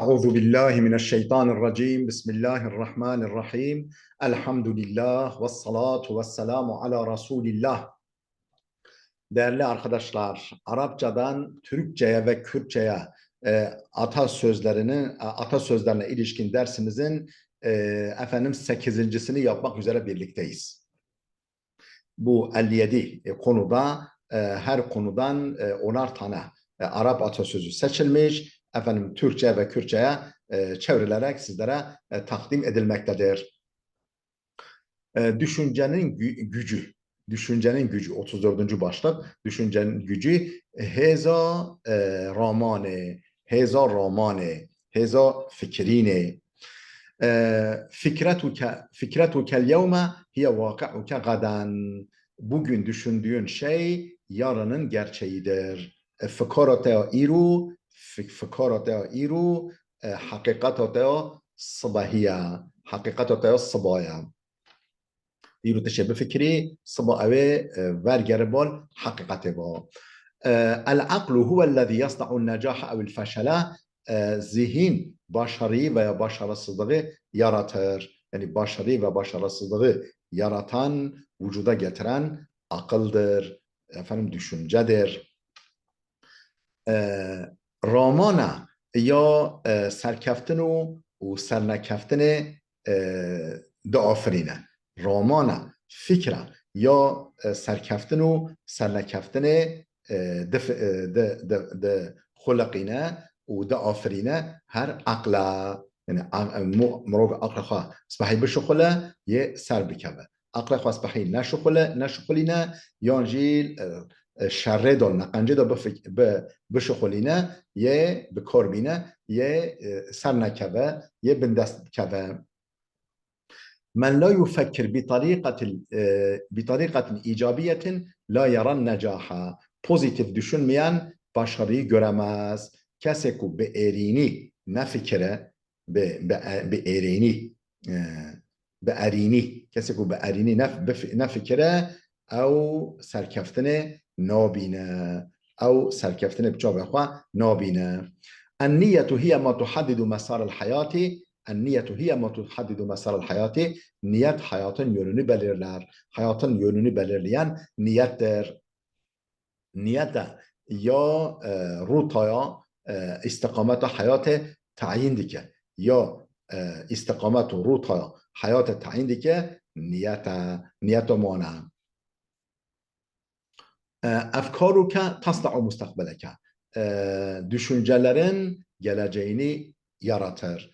أعوذ بالله من الشيطان الرجيم بسم الله الرحمن الرحيم الحمد لله والصلاة والسلام على رسول الله. Değerli arkadaşlar, Arapçadan Türkçe'ye ve Kürtçe'ye atasözlerine ilişkin dersimizin efendim 8.'sini yapmak üzere birlikteyiz. Bu 57 konuda her konudan 10'ar tane Arap atasözü seçilmiş. Efendim Türkçe ve Kürtçe'ye çevrilerek sizlere takdim edilmektedir. Düşüncenin gücü. Düşüncenin gücü 34. başlık. Düşüncenin gücü heza ramane, heza ramane, heza fikrine. Fikretukel yevme hiye vaki'uke gadan. Bugün düşündüğün şey yarının gerçeğidir. Fikarateo iru hakikateo sabahiye. Hakikateo sabaya. İru teşebbü fikri sabah ve vergere bol hakikate bol. El-aklu huvellezî yasna'un necahe ev'l feşele. Zihin başarıyı veya başarısızlığı yaratır. Yani başarıyı ve başarısızlığı yaratan, vücuda getiren akıldır. Efendim düşüncedir. Ramana ya serkeftin و سرنکفتن دو آفرینه. رامانه فکره یا سرکفتن و سرنکفتن د خلقینه و د آفرینه هر عقله. یعنی مروق عقل خواه سبحی بشخله یه سر بکبه عقل خواه سبحی نشخلینه یانجیل شره دار نقنجه دار بشخلینه یه بکار بینه یه سر نکبه یه بندست کبه. من لا يفكر بطريقة إيجابية لا يرى النجاح. Pozitif düşünmeyen başarıyı göremez. Kesi ku be erini ne fikre be erini kesi ku be erini ne fikre او سرکفتن نابینه او سرکفتن بچه بخواه نابینه. النية هي ما تحدد مسار الحياة. النية هي ما تحدد مسار الحياة. Niyet hayatın yönünü belirler. Hayatın yönünü belirleyen niyettir. Niyet de ya rutaya istikamet hayatı tayin dike ya istikamet rutaya hayatı tayin dike niyet mana. Efkaruke tasna'u mustakbeleke. Düşüncelerin geleceğini yaratır,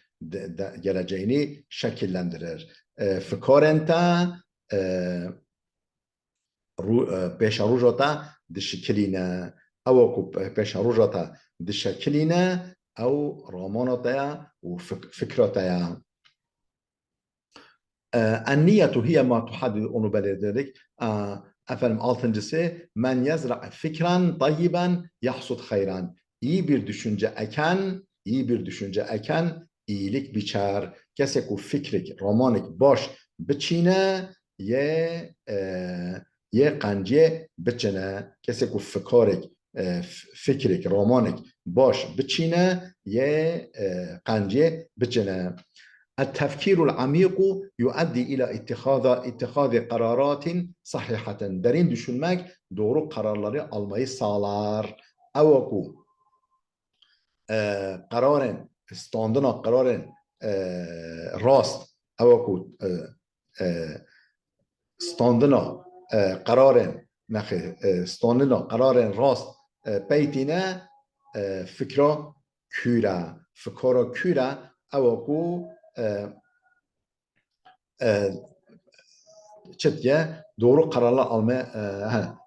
geleceğini şekillendirir. Fikarente peşa rujata dişkiline, ev peşa rujata dişkiline, ev ramanataya ve fikrataya. النية هي ما تحدد onu belirledik. Efendim altıncısı men yazra fikran tayyiban yahsud hayran. İyi bir düşünce eken iyilik biçer. Keseku fikrik romanik boş biçine ye qanciye biçine. Keseku fikrik romanik boş biçine ye qanciye biçine. التفكير العميق يؤدي إلى اتخاذ قرارات صحيحة. Derin düşünmek doğru kararları almayı sağlar. Evaku kararın standına kararın rast. Evaku standına kararın rast beytine fikra küre evaku çetye doğru kararlar almaya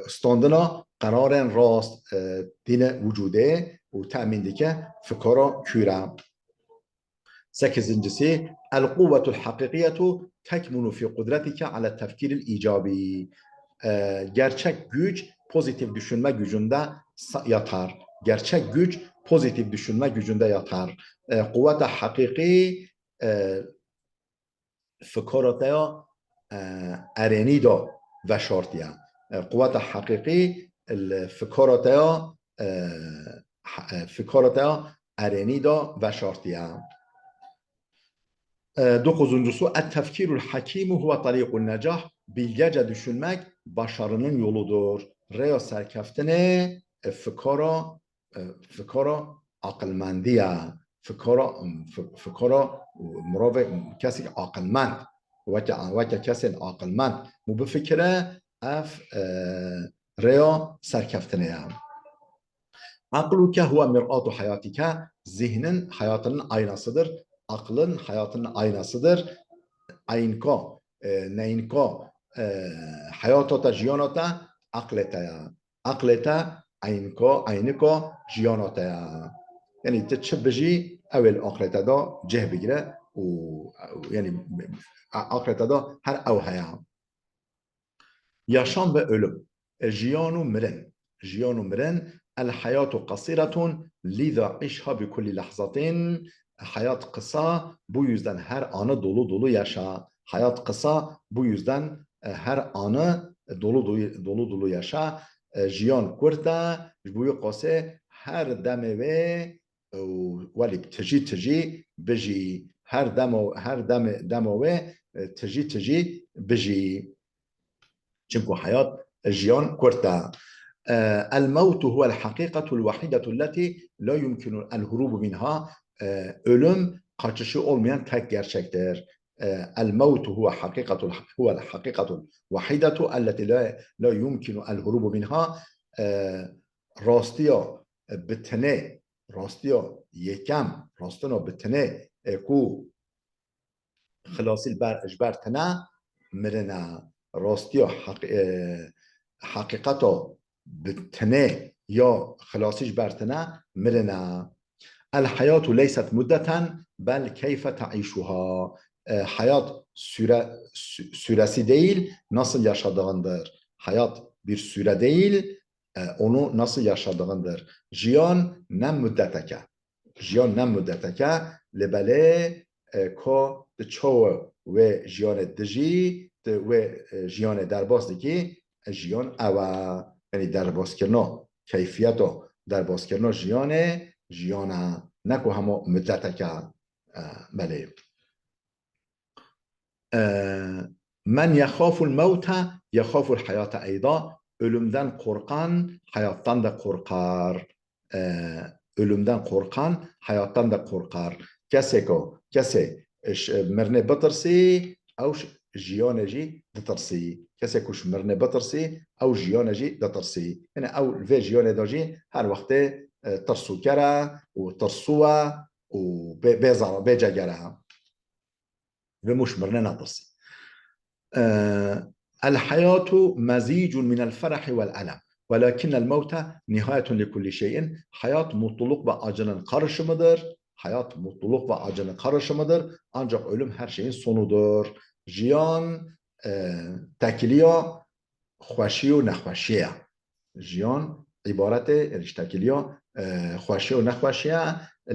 standına kararın rast dine vücude ve temindeki fikra küre. Sekizincisi el-kuvvetul hakikiyetu tekmunu fi kudretike ala tefkiril icabi. Gerçek güç pozitif düşünme gücünde yatar. Gerçek güç pozitif düşünme gücünde yatar. Kuvvet-i hakiki فكرتها أرانيدا وشارتيا. قوة حقيقي فكرتها ارینی دا و شارتیه. دو قوزuncusu التفكير الحكيم هو طريق النجاح. Bilgece düşünmek başarının yoludur. Reo serkeftine fikara akılmendiye. Fikara murav kesi akılmend. Veke kesi akılmend. Bu bir fikre reo serkeftine. Akluke huve mir'atu hayatike. Zihnin hayatının aynasıdır. Aklın hayatının aynasıdır. Aynko, neinko hayatota jiyanota akletaya. Akleta ayniko jiyanotaya. Yani te biji evvel akleta da ceh bigire yani akleta da her evhaya. Yaşam ve ölüm. Jiyanu miren. Jiyanu miren. El hayatu qasiratun. Liza işha bi kulli lahzatin. Hayat kısa, bu yüzden her anı dolu dolu yaşa. Hayat kısa, bu yüzden her anı dolu dolu yaşa. Jiyan kurta, bu yuqase her deme ve velip tji biji. Her deme ve tji biji. Çünkü hayat jiyan kurta. الموت هو الحقيقة الوحيدة التي لا يمكن الهروب منها. Ölüm kaçışı olmayan tek gerçektir. الموت هو الحقيقة الوحيدة التي لا يمكن الهروب منها. راستیا بتنه راستیا یکم راستنا بتنه کو خلاصی اجبر تنه مرنه راستیا حقیقتا بتنه یا خلاصیش برتنه مرنه. الحياة ليست مدة بل كيف تعيشها. Hayat süresi değil, nasıl yaşadığındır. Hayat bir süre değil, onu nasıl yaşadığındır. Jiyan ne müddeteke. Jiyan ne müddeteke. Lebele ko de çoğu ve jiyan dici ve jiyan derbastaki jiyan ava. Yani derbastkirna, keyfiyeta derbastkirna jiyane جیانا نکو همو مدتک بله. من یخاف الموت یخاف الحیات ایضا. Ölümden korkan hayattan da korkar. Ölümden korkan hayattan da korkar. Kese مرنه بترسی او جیانه جی دترسی. کسی کش مرنه بترسی او جیانه جی دترسی. یعنی او الوی جیانه دا جی هر وقت ترسو كرا وترسوها وبيزارة بيجاجرها بمش مرنا نطسي. الحياة مزيج من الفرح والألم ولكن الموت نهاية لكل شيء. حياة mutluluk ve acının karışımıdır. Hayat mutluluk ve acının karışımıdır. Ancak ölüm her şeyin sonudur. Jiyan tekiliya خوشی و نخوشیه. Jiyan ibarete رشتكليا خوشی و نخوشیه.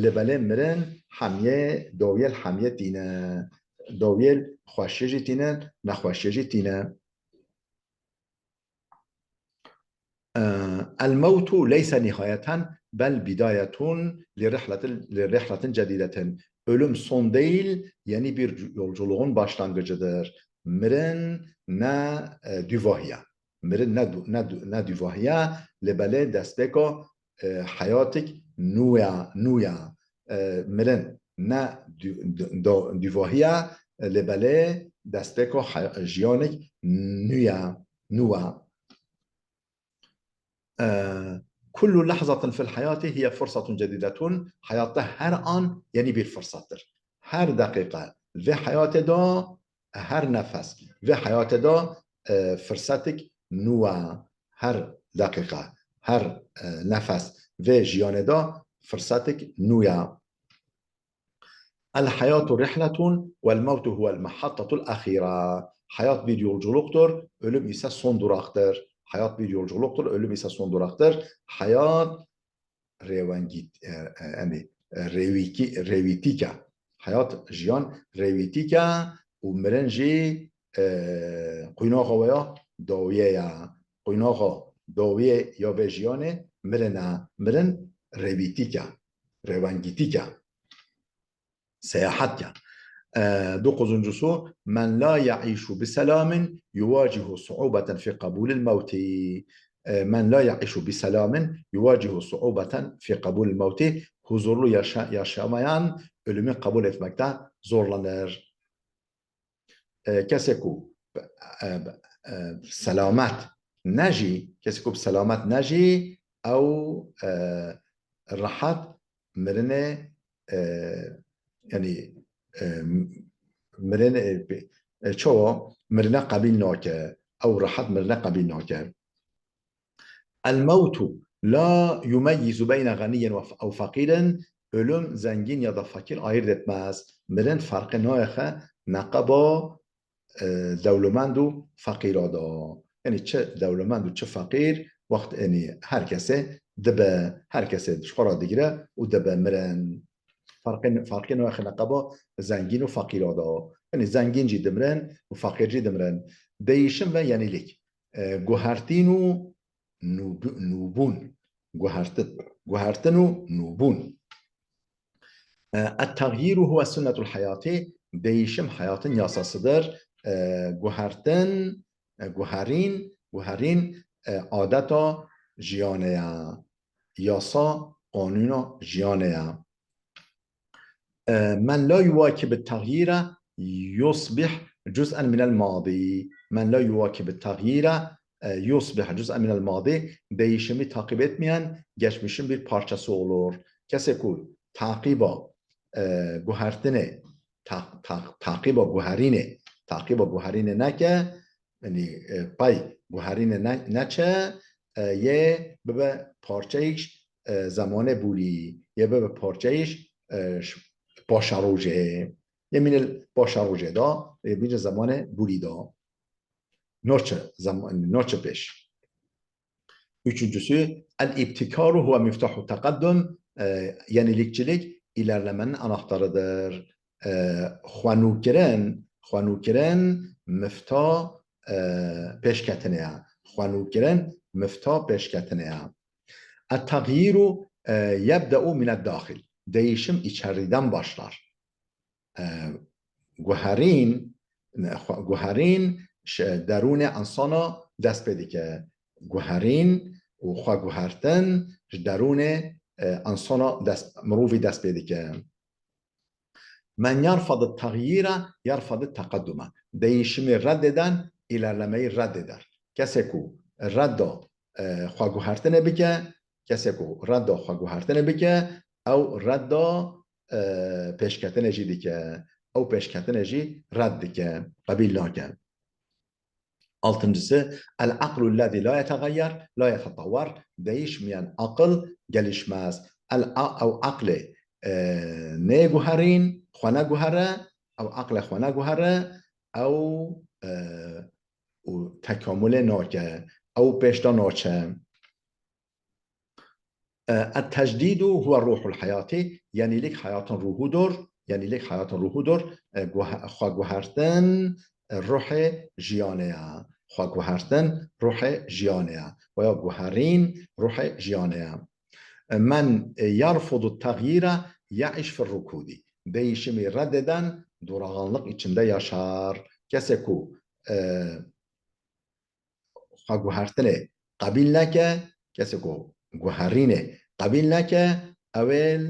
لبله مرن همیه دویل همیه تینه. دویل خوشی جی تینه نخوشی جی تینه. الموت ليس نهاية بل بداية لرحلة جديدة. Ölüm son değil, yeni bir yolculuğun başlangıcıdır. Mirin ne düvahiye. Mirin ne düvahiye. Lebele desteko hayatik nuya. Mirin ne düvahiye. Lebele desteko jiyanik nuya. كل لحظة في الحياة هي فرصة جديدة. حياته هر آن یعنی bir fırsattır. Her dakika ve hayatı da her nefes ve hayatı da fırsatik nuva. Her dakika, her nefes ve jiyanı da fırsatik nuya. الحياة رحلة والموت هو المحطة الأخيرة. Hayat bir yolculuktur, ölüm ise son duraktır. Hayat bir yolculuktur, ölüm ise son duraktır. Hayat yani revitika. Hayat jiyan revitika u mirenji quynağa veya dawiye ya. Quynağa dawiye ya ve jiyane miren revitika. روانگیتی که سیاحت که دو قزنجسو من لا يعيش بسلام يواجه صعوبة في قبول الموت. من لا يعيش بسلام يواجه صعوبة في قبول الموت. huzurlu yaşamayan ölümü kabul etmekte zorlanır. Kesi ku selamet neji, kesi ku selamet neji او rahat مرنه yani مرنه چو مرنه قبیل ناکه او راحت مرنه قبیل ناکه. الموت لا يميز بين غني او فقير. ölüm zengin ya da fakir ayırt etmez. مرن فرق نایخه نقبا دولمند و فقیر دا. یعنی چه دولمند و چه فقیر وقت یعنی هر کسی دبه هر کسی شخورا دیگره و دبه مرن فرق نایخه نقبا زنگین و فقیر دا. یعنی زنگین جی دمرن و فقیر جی دمرن. دیشم و یعنی لیک گوهرتین و نوبون گوهرتن و نوبون. التغییر هو سنة الحياة. değişim hayatın yasasıdır. گوهرین عادتا جیانه یاسا قانون جیانه. من لا يواكب التغيير يصبح جزءا من الماضي. من لا يواكب التغيير يصبح جزءا من الماضي. değişimi takip etmeyen geçmişin bir parçası olur. کسی که تعقیب گوهرین نکه یعنی پای گوهرین نچه یه به پارچه ایش زمان بولی یه به پارچه ایش باشروجه یه مینل باشروجه دا یه بیج زمان بولی دا نوچه پیش. Üçüncüsü el-ibtikaru huve miftahu taqaddum. Yenilikçilik ilerlemenin anahtarıdır. Xwanûkirin mifta peşketineye. Xwanûkirin mifta peşketineye. Et-tagyiru yebde'u mined-dâhil. Değişim içeriden başlar. Guharin درون انسانا دست پیدا که گوهرین و خواه گوهرتن درون انسانا مروفی دست پیدا که. من یرفض التغییر یرفض التقدم. değişimi reddeden ilerlemeyi reddeder. کسی که رد خواه گوهرتنه بکه کسی که رد خواه گوهرتنه بکه او رد پیشکتنه جی دیگه او پیشکتنه جی رد که قبیل ناکن. Altıncısı el-aklü'llezî la yetegayyer la yetetavvar. Değişmeyen akıl gelişmez. Aklı ne guharin, xwana guhare, aklı xwana guhare, tekamül nake, peşta nake. El-tecdidu huve ruhul hayati. Yenilik hayatın ruhudur. Yenilik hayatın ruhudur. Xwa guhertin روح جیانه. خواه گوهرتن روح جیانه و یا گوهرین روح جیانه. من یرفض التغییر یعیش فی الرکودی. değişimi reddeden durağanlık içinde yaşar. کسی که خواه گوهرتن قبیل نکه کسی که گوهرین قبیل نکه اول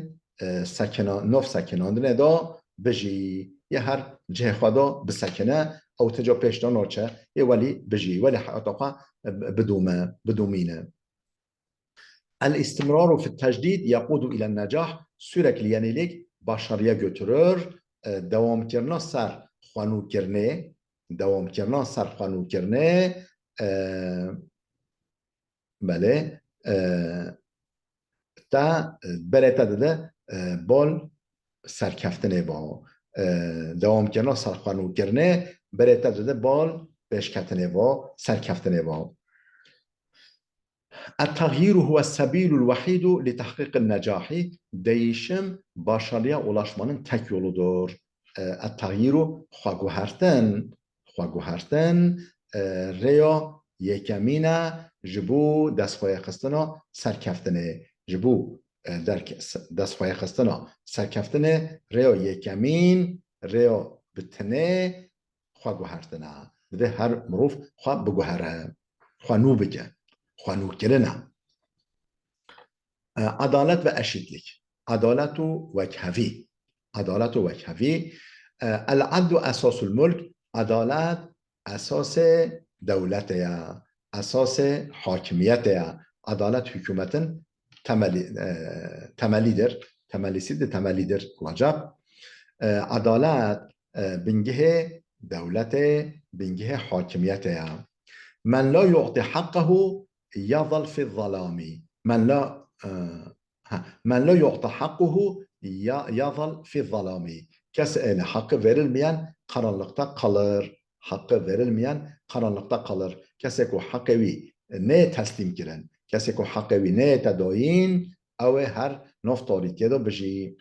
نف سکناندنه دا بجی یه هر جه خدا بسکنه او تجا پیشتا ناچه یه ولی بجی ولی حیاتا بدومینه. الاستمرار في التجديد يقود إلى النجاح. Sürekli yenilik başarıya götürür. Devamkirna ser xwanûkirnê devamkirna ser xwanûkirnê bele ta berete de bol serkeftinê ba. Devamkirna ser xwanûkirnê berete de bol pêşketinê ba serkeftinê ba. التغيير هو السبيل الوحيد لتحقيق النجاح. değişim başarıya ulaşmanın tek yoludur. التغيير خواگوهرتن ریا یکمینه جبو دستخواه خستنا سرکفتنه جبو در دستخواه خستنا سرکفتن ریا یکمین ریا بتنه خواه گوهرتنه ده هر مروف خواه بگوهره خواه نو بگه خواه نو کرنه عدالت و اشیدlik عدالت و وکهوی عدالت و وکهوی العدل اساس الملک عدالت اساس دولت یا اساس حاکمیت عدالت حکومتن تملیدر تملیسید تملیدر واجب عدالت بنگه دولت بنگه حاکمیت یا من لا يعطي حقه يظل في الظلام من لا يعطى حقه يظل في الظلام kesi hakkı verilmeyen karanlıkta kalır. Hakkı verilmeyen karanlıkta kalır. Kesi ko hakkevi ne teslim giren, kesi ko hakkevi ne tedayin, ev her naftarit da biji.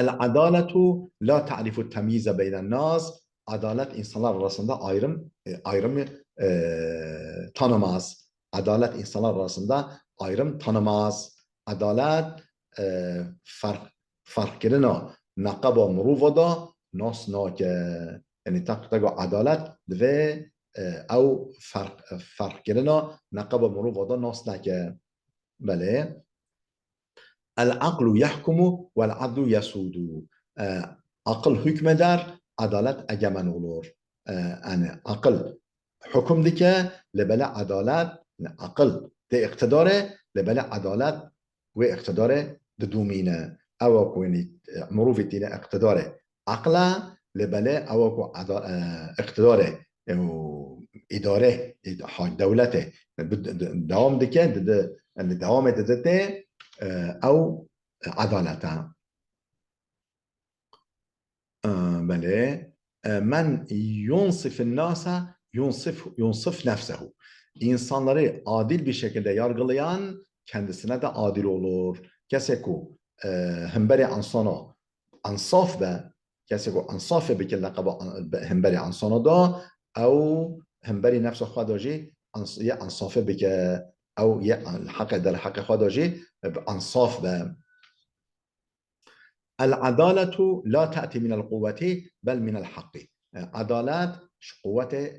العدالة لا تعرف التمييز بين الناس. Adalet insanlar arasında ayrım tanımaz. Adalet insanlar arasında ayrım tanımaz. Adalet fark kirina naqaba muruva da nas nake. Yani tago adalet ve او فرق kirina naqaba muruva da nas nake. بله العقل يحكم والعدل يسود. عقل hükm eder, adalet egemen olur. Yani akıl hüküm dike, lebele adalet, akıl de iktidare, lebele adalet ve iktidare de dumine. Ava ko yani muruvitine iktidare akla, lebele ava ko iktidare idare devlete devam dike, devam edete أو عدالة. بله من ينصف الناس ينصف nefsehu. İnsanları adil bir şekilde yargılayan kendisine de adil olur. Keseku hemberi ansana ansaf be keseku ansaf be ki laqaba hemberi ansana da او hemberi nefse خداجی ya ansaf be ki او ya الحق در حق خداجی انصاف به. العدالة لا تأتي من القوة بل من الحق. عدالت قوة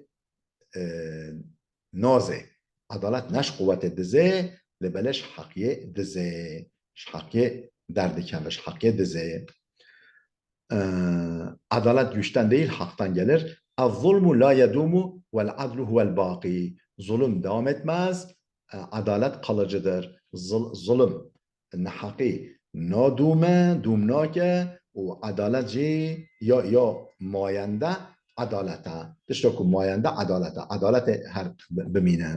نازه. عدالت نش قوة دزه لبلش حقیه دزه حقیه درد کمش حقیه دزه. عدالت güçten değil haktan gelir. الظلم لا يدوم والعدل هو الباقي. Zulüm devam etmez. Adalet kalıcıdır. Zulüm nahaki nadume dumnake و عدالت جی یا ماینده عدالته دشتا که ماینده عدالته عدالت هر بمینه.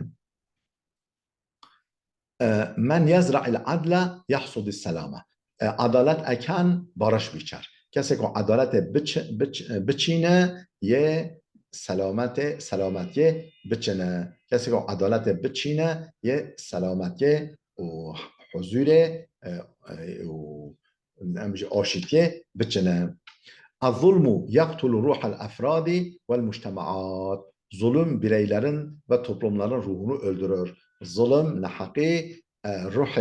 من یزرع العدل یحصد السلامه. عدالت اکن بارش بیچر. کسی که عدالت بچینه یه سلامتی بچنه. کسی که عدالت بچینه یه سلامتی و حضور آشیتی بچنه. الظلم يقتل روح الافراد والمجتمعات. Zulüm bireylerin ve toplumların ruhunu öldürür. Zulüm nahaki ruh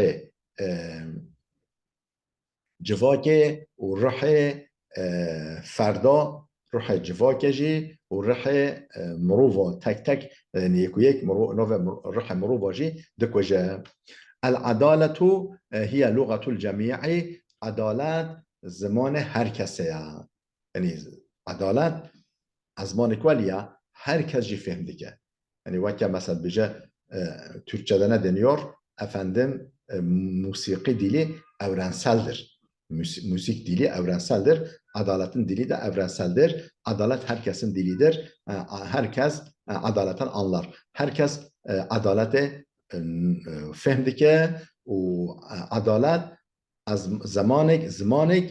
civake و روح فردا روح جواکه جی و روح مروفا تک تک یک روح مروفا جی دکوجه. العدالة هي لغة الجميع. عدالت زمان هر کسه. یعنی عدالت از زمان کلیه هر کس جی فهم دیگه. یعنی وقتی مثلا بجه Türkçe'de ne deniyor? Efendim musiki dili evrenseldir. Müzik dili evrenseldir. Adaletin dili de evrenseldir. Adalet herkesin dilidir. Herkes adaletten anlar. Herkes adaleti fehmdike و عدالت از زمانک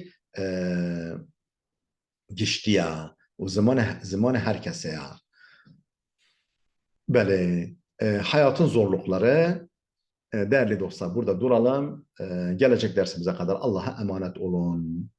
گشتیه و zaman her kese. Böyle hayatın zorlukları. Değerli dostlar burada duralım. Gelecek dersimize kadar Allah'a emanet olun.